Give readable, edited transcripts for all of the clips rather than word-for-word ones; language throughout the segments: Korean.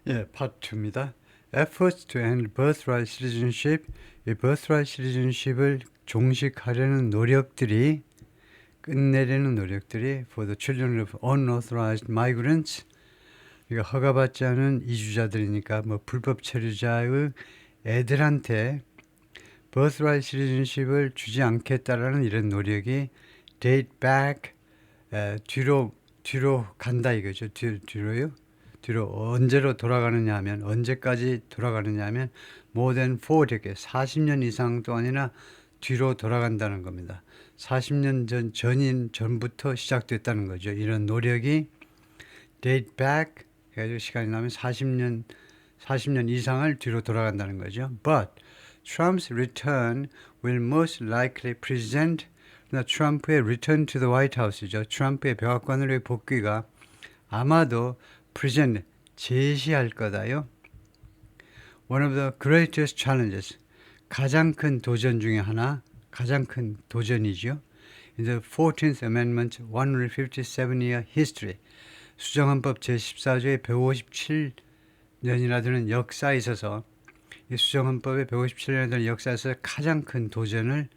예, 파트 2입니다. Efforts to end birthright citizenship, 이 birthright citizenship을 종식하려는 노력들이 끝내려는 노력들이 for the children of unauthorized migrants, 그러니까 허가받지 않은 이주자들이니까 뭐 불법 체류자의 애들한테 birthright citizenship을 주지 않겠다라는 이런 노력이 date back, 뒤로 간다 이거죠. 뒤로요. 뒤로 언제로 돌아가느냐 하면 언제까지 돌아가느냐 하면 more than 40, 40년 이상 동안이나 뒤로 돌아간다는 겁니다. 40년 전부터 시작됐다는 거죠. 이런 노력이 date back 해가지고 시간이 나면 40년 이상을 뒤로 돌아간다는 거죠. But Trump's return will most likely present, 트럼프의 return to the White House이죠. 트럼프의 백악관으로의 복귀가 아마도 present, 제시할 거다요. One of the greatest challenges, 가장 큰 도전 중에 하나, 가장 큰 도전이죠. In the 14th Amendment 157-year history, 수정헌법 제14조의 157년이나 되는 역사에 있어서 이 수정헌법의 157년이나 되는 역사에서 가장 큰 도전을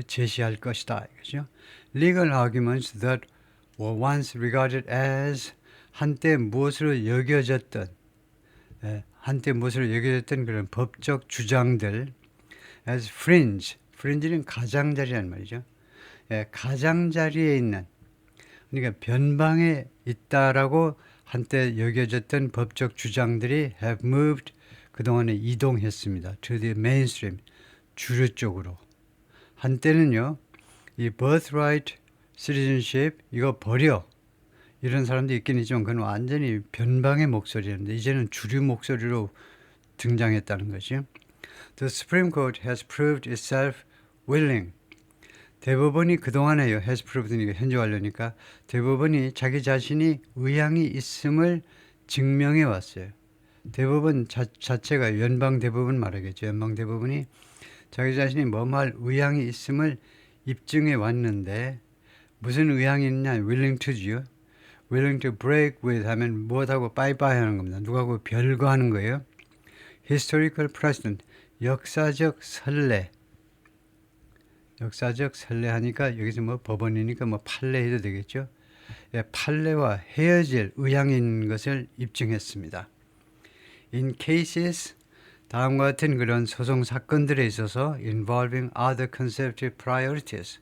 제시할 것이다. 이거죠. Legal arguments that were once regarded as 한때 무엇으로 여겨졌던 그런 법적 주장들 as fringe는 가장자리란 말이죠. 가장자리에 있는, 그러니까 변방에 있다라고 한때 여겨졌던 법적 주장들이 have moved, 그동안에 이동했습니다. to the mainstream, 주류 쪽으로. 한때는요, 이 birthright citizenship 이거 버려, 이런 사람도 있긴 있지만 그건 완전히 변방의 목소리였는데 이제는 주류 목소리로 등장했다는 거죠. The Supreme Court has proved itself willing. 대법원이 그동안에요. has proved니까 현재 완료니까 대법원이 자기 자신이 의향이 있음을 증명해 왔어요. 대법원 자체가 연방 대법원 말하겠죠. 연방 대법원이 자기 자신이 뭐할 의향이 있음을 입증해 왔는데 무슨 의향이 있냐? willing to죠. willing to break with 하면 무엇하고 빠이빠이 하는 겁니다. 누구하고 별거하는 거예요. historical precedent, 역사적 선례. 역사적 선례 하니까 여기서 뭐 법원이니까 뭐 판례 해도 되겠죠. 판례와 헤어질 의향인 것을 입증했습니다. In cases, 다음과 같은 그런 소송 사건들에 있어서 involving other conservative priorities,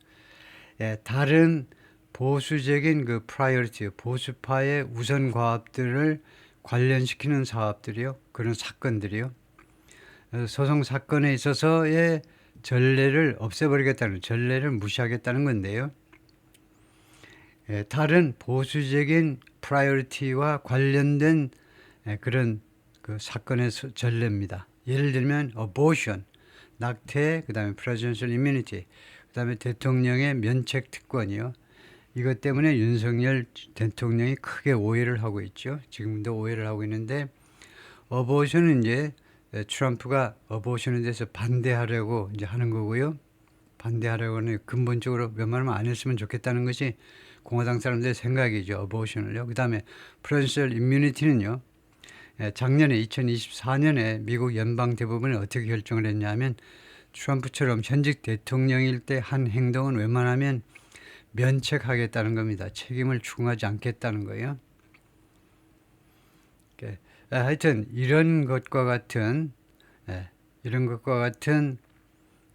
다른 보수적인 그 priority, 보수파의 우선 과업들을 관련시키는 사업들이요, 그런 사건들이요. 소송 사건에 있어서의 전례를 없애버리겠다는, 전례를 무시하겠다는 건데요. 다른 보수적인 프라이어리티와 관련된 그런 그 사건의 전례입니다. 예를 들면 abortion, 낙태, 그 다음에 presidential immunity, 그 다음에 대통령의 면책 특권이요. 이것 때문에 윤석열 대통령이 크게 오해를 하고 있죠. 지금도 오해를 하고 있는데 abortion은 이제 트럼프가 abortion에 대해서 반대하려고 이제 하는 거고요. 반대하려고는 근본적으로 웬만하면 안 했으면 좋겠다는 것이 공화당 사람들의 생각이죠. abortion을요. 그 다음에 presidential immunity는요. 작년에 2024년에 미국 연방 대법원이 어떻게 결정을 했냐면 트럼프처럼 현직 대통령일 때 한 행동은 웬만하면 면책하겠다는 겁니다. 책임을 추궁하지 않겠다는 거예요. 하여튼 이런 것과 같은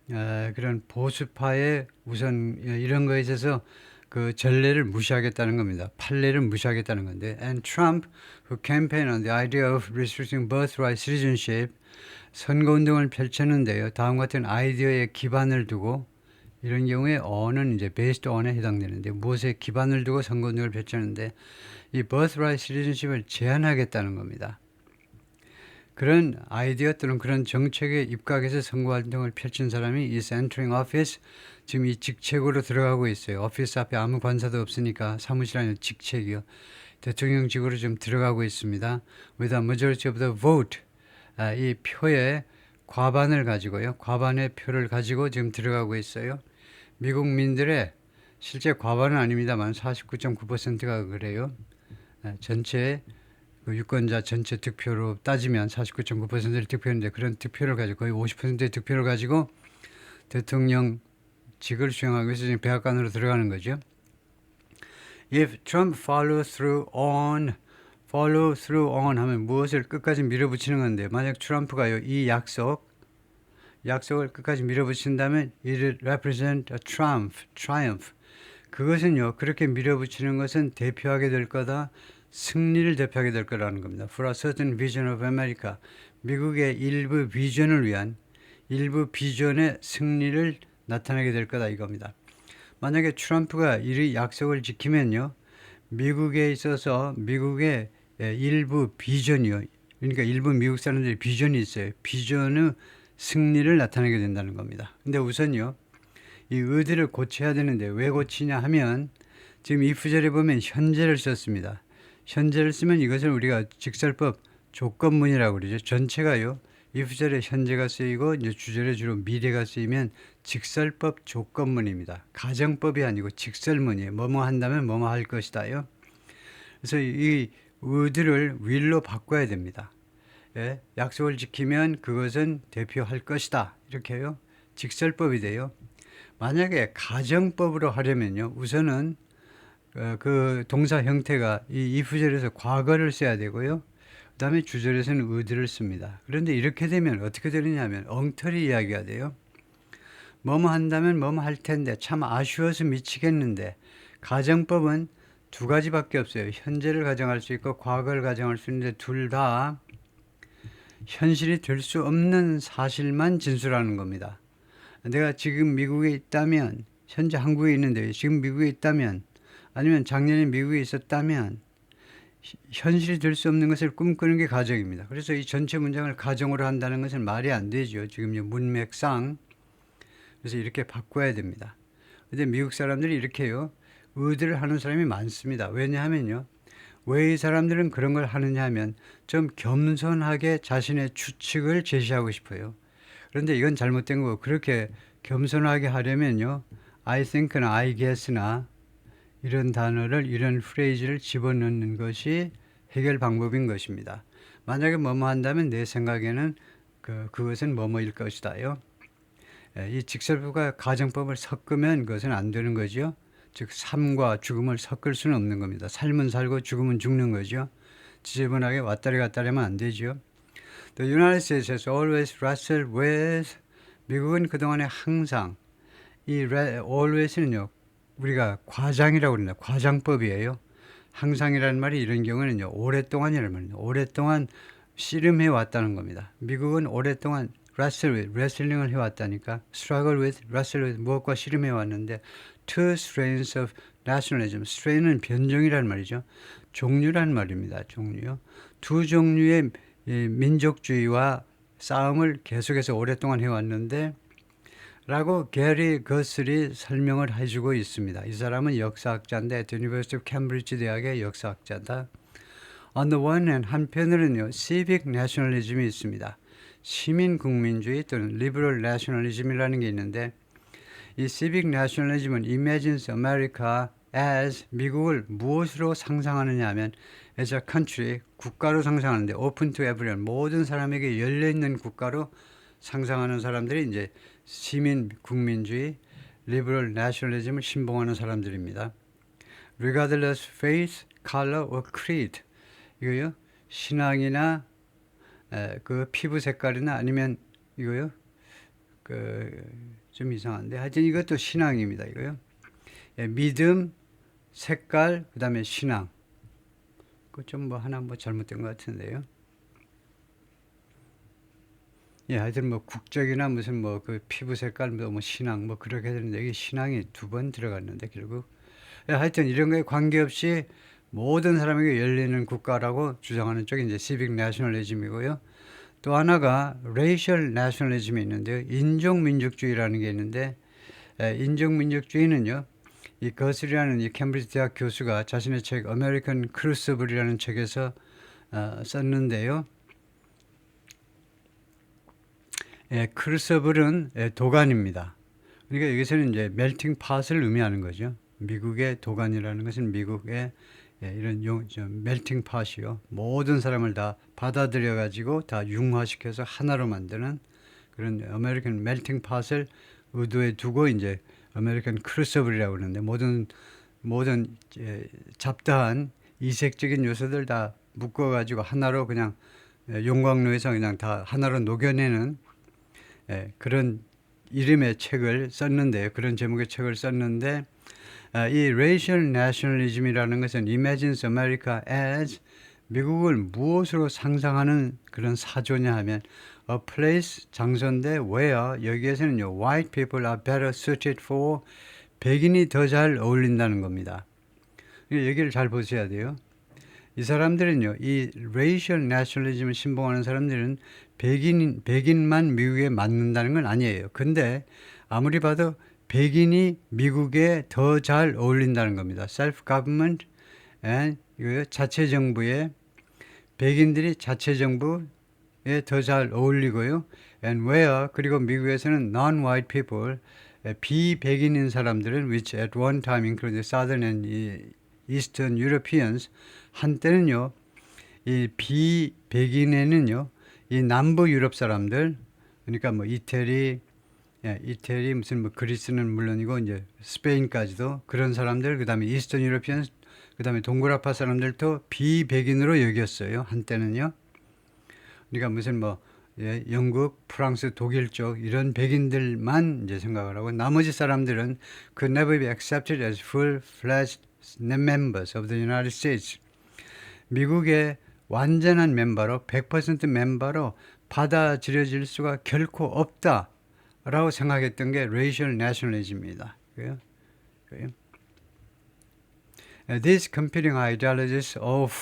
그런 보수파의 우선 이런 거에 있어서 그 전례를 무시하겠다는 겁니다. 판례를 무시하겠다는 건데, and Trump, who campaigned on the idea of restricting birthright citizenship, 선거운동을 펼쳤는데요. 다음과 같은 아이디어에 기반을 두고 이런 경우에 on은 이제 based on에 해당되는데 무엇에 기반을 두고 선거운동을 펼쳤는데 이 birthright citizenship을 제한하겠다는 겁니다. 그런 아이디어 또는 그런 정책에 입각해서 선거활동을 펼친 사람이 is entering office, 지금 이 직책으로 들어가고 있어요. 오피스 앞에 아무 관사도 없으니까 사무실 안에 직책이요. 대통령직으로 좀 들어가고 있습니다. With a majority of the vote, 이 표의 과반을 가지고요. 과반의 표를 가지고 지금 들어가고 있어요. 미국 민들의 실제 과반은 아닙니다만 49.9%가 그래요. 전체 그 유권자 전체 득표로 따지면 49.9%를 득표했는데 그런 득표를 가지고 거의 50%의 득표를 가지고 대통령직을 수행하기 위해서 지금 백악관으로 들어가는 거죠. If Trump follow through on 하면 무엇을 끝까지 밀어붙이는 건데 만약 트럼프가요 이 약속을 끝까지 밀어붙인다면 it represent a triumph. 그것은요 그렇게 밀어붙이는 것은 대표하게 될 거다. 승리를 대표하게 될 거라는 겁니다. For a certain vision of America. 미국의 일부 비전의 승리를 나타내게 될 거다 이겁니다. 만약에 트럼프가 이 약속을 지키면요. 미국에 있어서 미국의 일부 비전이요. 그러니까 일부 미국 사람들이 비전이 있어요. 비전의 승리를 나타내게 된다는 겁니다. 근데 우선요. 이 의도를 고쳐야 되는데 왜 고치냐 하면 지금 이 구절에 보면 현재를 썼습니다. 현재를 쓰면 이것을 우리가 직설법 조건문이라고 그러죠. 전체가요. 이 구절에 현재가 쓰이고 이제 주절에 주로 미래가 쓰이면 직설법 조건문입니다. 가정법이 아니고 직설문이에요. 뭐뭐 한다면 뭐뭐 할 것이다요. 그래서 이 의도를 will로 바꿔야 됩니다. 예, 약속을 지키면 그것은 대표할 것이다. 이렇게요. 직설법이 돼요. 만약에 가정법으로 하려면요. 우선은 그 동사 형태가 이 if절에서 과거를 써야 되고요. 그 다음에 주절에서는 의도를 씁니다. 그런데 이렇게 되면 어떻게 되느냐 하면 엉터리 이야기가 돼요. 뭐뭐 한다면 뭐뭐 할 텐데 참 아쉬워서 미치겠는데 가정법은 두 가지밖에 없어요. 현재를 가정할 수 있고 과거를 가정할 수 있는데 둘 다 현실이 될 수 없는 사실만 진술하는 겁니다. 내가 지금 미국에 있다면 현재 한국에 있는데 지금 미국에 있다면 아니면 작년에 미국에 있었다면 현실이 될 수 없는 것을 꿈꾸는 게 가정입니다. 그래서 이 전체 문장을 가정으로 한다는 것은 말이 안 되죠. 지금 문맥상. 그래서 이렇게 바꿔야 됩니다. 근데 미국 사람들이 이렇게요. 의도를 하는 사람이 많습니다. 왜냐하면요. 왜 이 사람들은 그런 걸 하느냐 하면 좀 겸손하게 자신의 추측을 제시하고 싶어요. 그런데 이건 잘못된 거고 그렇게 겸손하게 하려면요. I think나 I guess나 이런 단어를 이런 프레이즈를 집어넣는 것이 해결 방법인 것입니다. 만약에 뭐뭐 한다면 내 생각에는 그것은 뭐뭐일 것이다요. 이 직설법과 가정법을 섞으면 그것은 안 되는 거죠. 즉 삶과 죽음을 섞을 수는 없는 겁니다. 삶은 살고 죽음은 죽는 거죠. 지저분하게 왔다리 갔다리 하면 안 되죠. The United States has always wrestled with 미국은 그동안에 항상 이 always는요. 우리가 과장이라고 그럽니다. 과장법이에요. 항상이라는 말이 이런 경우는요. 오랫동안이라는 말입니다. 오랫동안 씨름해 왔다는 겁니다. 미국은 오랫동안 레슬링을 해왔다니까 struggle with, wrestle with 무엇과 씨름해 왔는데 two strains of nationalism. strain은 변종이라는 말이죠. 종류라는 말입니다. 종류요. 두 종류의 민족주의와 싸움을 계속해서 오랫동안 해왔는데 라고 게리 거슬이 설명을 해주고 있습니다. 이 사람은 역사학자인데 University of Cambridge 대학의 역사학자다. On the one hand, 한편으로는요. civic nationalism이 있습니다. 시민국민주의 또는 liberal nationalism이라는 게 있는데 이 civic nationalism은 imagines America as 미국을 무엇으로 상상하느냐 하면 as a country, 국가로 상상하는데 open to everyone, 모든 사람에게 열려있는 국가로 상상하는 사람들이 이제 시민 국민주의, liberal nationalism을 신봉하는 사람들입니다. regardless faith, color or creed. 이거요. 신앙이나 그 피부 색깔이나 아니면 이거요. 좀 이상한데 하여튼 이것도 신앙입니다. 이거요. 믿음, 색깔, 그다음에 신앙. 그 좀 뭐 하나 뭐 잘못된 것 같은데요. 예, 하여튼 뭐 국적이나 무슨 뭐 그 피부 색깔 뭐 신앙 뭐 그렇게 되는데 이게 신앙이 두 번 들어갔는데 결국 예, 하여튼 이런 거에 관계없이 모든 사람에게 열리는 국가라고 주장하는 쪽이 이제 civic nationalism이고요. 또 하나가 racial nationalism이 있는데요. 인종민족주의라는 게 있는데 인종민족주의는요. 이 거슬이라는 이 캠브리지 대학 교수가 자신의 책 American Crucible이라는 책에서 썼는데요. 크루서블은 도간입니다. 그러니까 여기서는 이제 멜팅 팟을 의미하는 거죠. 미국의 도간이라는 것은 미국의 이런 멜팅 팟이요. 모든 사람을 다 받아들여 가지고 다 융화시켜서 하나로 만드는 그런 아메리칸 멜팅 팟을 의도에 두고 이제 아메리칸 크루서블이라고 그러는데 모든 잡다한 이색적인 요소들 다 묶어 가지고 하나로 그냥 용광로에서 그냥 다 하나로 녹여내는 그런 이름의 책을 썼는데 그런 제목의 책을 썼는데 이 racial nationalism이라는 것은 imagines America as 미국을 무엇으로 상상하는 그런 사조냐 하면 a place 장소인데 where 여기에서는요 white people are better suited for 백인이 더 잘 어울린다는 겁니다. 이 얘기를 잘 보셔야 돼요. 이 사람들은요, 이 racial nationalism을 신봉하는 사람들은 백인만 미국에 맞는다는 건 아니에요. 근데 아무리 봐도 백인이 미국에 더 잘 어울린다는 겁니다. self-government and 자체정부에 백인들이 자체정부에 더 잘 어울리고요. and where 그리고 미국에서는 non-white people 비백인인 사람들은 which at one time included southern and eastern Europeans 한때는요 이 비백인에는요 이 남부 유럽 사람들 그러니까 뭐 이태리 무슨 뭐 그리스는 물론이고 이제 스페인까지도 그런 사람들 그다음에 이스턴 유러피언 그다음에 동굴아파 사람들도 비백인으로 여겼어요 한때는요. 그러니까 무슨 뭐 영국, 프랑스, 독일 쪽 이런 백인들만 이제 생각을 하고 나머지 사람들은 could never be accepted as full-fledged members of the United States. 미국의 완전한 멤버로 100% 멤버로 받아들여질 수가 결코 없다라고 생각했던 게 racial nationalism입니다. 그래요? These competing ideologies of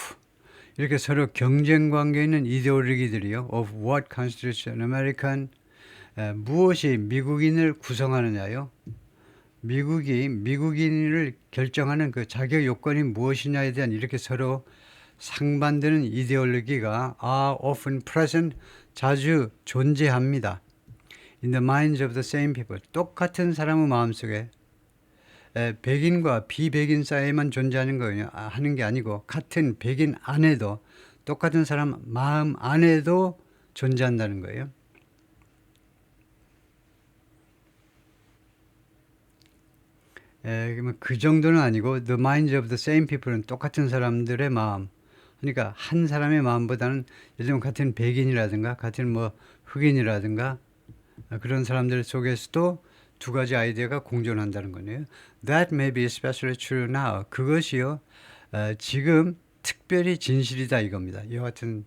이렇게 서로 경쟁 관계에 있는 이데올로기들이요. of what constitutes an American 무엇이 미국인을 구성하느냐요. 미국인을 결정하는 그 자격 요건이 무엇이냐에 대한 이렇게 서로 상반되는 이데올로기가 are often present 자주 존재합니다. in the minds of the same people 똑같은 사람의 마음속에 백인과 비백인 사이에만 존재하는 거예요. 하는 게 아니고 같은 백인 안에도 똑같은 사람 마음 안에도 존재한다는 거예요. 그러면 그 정도는 아니고 the minds of the same people은 똑같은 사람들의 마음. 그러니까 한 사람의 마음보다는 예를 들면 같은 백인이라든가 같은 뭐 흑인이라든가 그런 사람들 속에서도 두 가지 아이디어가 공존한다는 거네요. That may be especially true now. 그것이요. 지금 특별히 진실이다 이겁니다. 이와 같은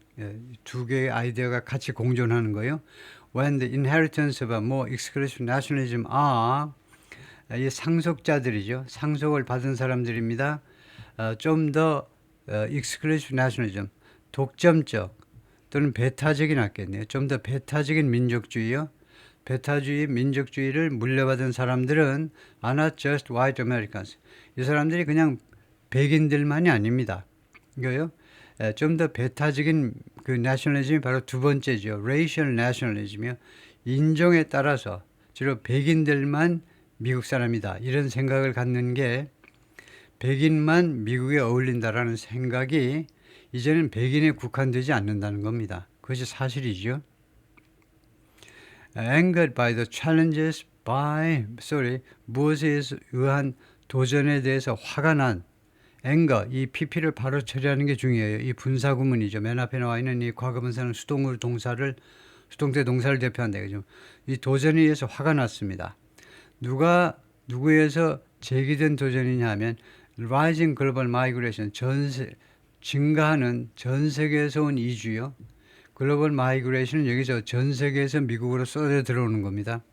두 개의 아이디어가 같이 공존하는 거예요. When the inheritance of a more exclusive nationalism are 이 상속자들이죠. 상속을 받은 사람들입니다. 좀 더 exclusive nationalism, 독점적 또는 배타적이 낫겠네요. 좀 더 배타적인 민족주의요. 배타주의, 민족주의를 물려받은 사람들은 are not just white Americans. 이 사람들이 그냥 백인들만이 아닙니다. 이거요. 좀 더 배타적인 그 nationalism이 바로 두 번째죠. racial nationalism이요. 인종에 따라서 주로 백인들만 미국 사람이다. 이런 생각을 갖는 게 백인만 미국에 어울린다라는 생각이 이제는 백인에 국한되지 않는다는 겁니다. 그것이 사실이죠. Angered by the challenges 무엇에 의한 도전에 대해서 화가 난 anger, 이 pp를 바로 처리하는 게 중요해요. 이 분사구문이죠. 맨 앞에 나와 있는 이 과거분사는 수동태 동사를 대표한다. 그죠? 이 도전에 의해서 화가 났습니다. 누구에서 제기된 도전이냐 하면 rising global migration, 증가하는 전 세계에서 온 이주요. 글로벌 마이그레이션은 여기서 전 세계에서 미국으로 쏟아 들어오는 겁니다.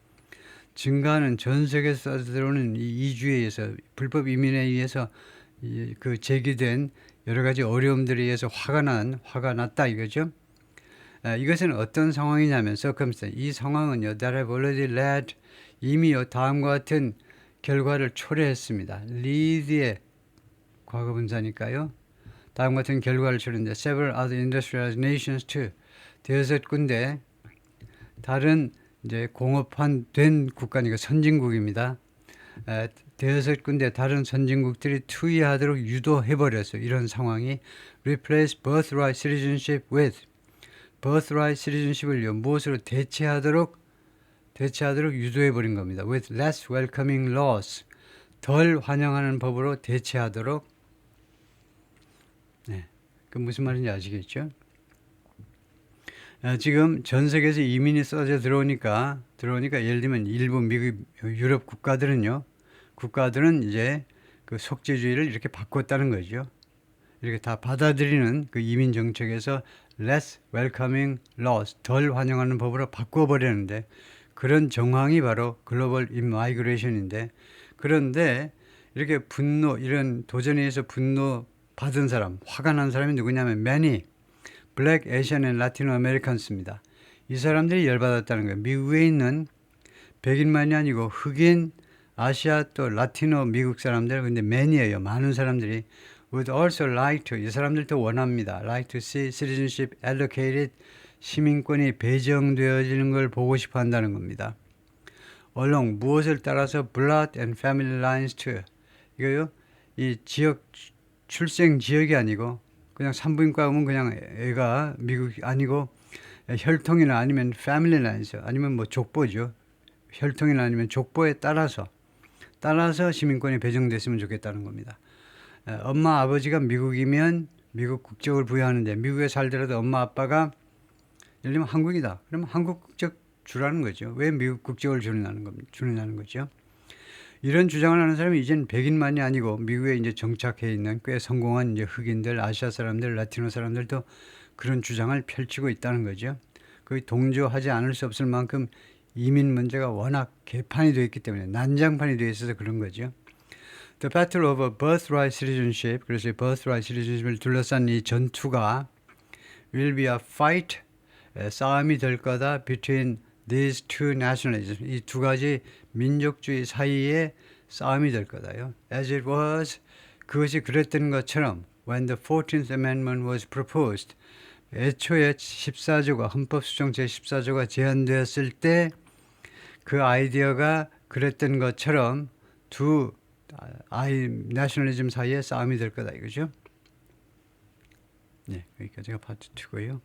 증가하는 전 세계에서 쏟아 들어오는 이 이주에 의해서 불법 이민에 의해서 그 제기된 여러 가지 어려움들에 의해서 화가 났다 이거죠. 이것은 어떤 상황이냐면 circumstance. 이 상황은요. that have already led 이미요 다음과 같은 결과를 초래했습니다. lead의 과거분사니까요. 다음 같은 결과를 초래했는데 several other industrialized nations too. 대여섯 군데 다른 이제 공업화된 국가니까 선진국입니다. 대여섯 군데 다른 선진국들이 투의하도록 유도해버렸어요. 이런 상황이 replace birthright citizenship with birthright citizenship을요 무엇으로 대체하도록 유도해버린 겁니다. with less welcoming laws 덜 환영하는 법으로 대체하도록. 네, 그 무슨 말인지 아시겠죠? 지금 전 세계에서 이민이 쏟아져 들어오니까 예를 들면 일부 미국 유럽 국가들은 이제 그 속죄주의를 이렇게 바꿨다는 거죠. 이렇게 다 받아들이는 그 이민 정책에서 less welcoming laws 덜 환영하는 법으로 바꿔버렸는데 그런 정황이 바로 글로벌 인마이그레이션인데 그런데 이렇게 이런 도전에 의해서 분노 받은 사람, 화가 난 사람이 누구냐면 many Black, Asian and Latino Americans입니다. 이 사람들이 열받았다는 거예요. 미국에 있는 백인만이 아니고 흑인, 아시아 또 라티노 미국 사람들, 근데 many예요. 많은 사람들이 would also like to, 이 사람들도 원합니다. like to see citizenship allocated, 시민권이 배정되어지는 걸 보고 싶어 한다는 겁니다. along, 무엇을 따라서 blood and family lines to, 이거요, 이 지역, 출생 지역이 아니고 그냥 산부인과 오면 그냥 애가 미국 아니고 혈통이나 아니면 패밀리 라인스 아니면 뭐 족보죠. 혈통이나 아니면 족보에 따라서 시민권이 배정됐으면 좋겠다는 겁니다. 엄마 아버지가 미국이면 미국 국적을 부여하는데 미국에 살더라도 엄마 아빠가 예를 들면 한국이다. 그러면 한국 국적 주라는 거죠. 왜 미국 국적을 주느냐는 거죠. 이런 주장을 하는 사람이 이제는 백인만이 아니고 미국에 이제 정착해 있는 꽤 성공한 이제 흑인들, 아시아 사람들, 라티노 사람들도 그런 주장을 펼치고 있다는 거죠. 거의 동조하지 않을 수 없을 만큼 이민 문제가 워낙 개판이 되어 있기 때문에 난장판이 되어 있어서 그런 거죠. The battle over birthright citizenship, 그래서 birthright citizenship을 둘러싼 이 전투가 will be a fight, 싸움이 될 거다 between these two nationalisms, 이 두 가지 민족주의 사이에 싸움이 될 거다요. As it was, 그것이 그랬던 것처럼 when the 14th Amendment was proposed, 애초에 14조가 헌법 수정 제14조가 제안되었을 때 그 아이디어가 그랬던 것처럼 두 내셔널리즘 사이에 싸움이 될 거다 이거죠. 네, 여기까지가 파트 2고요.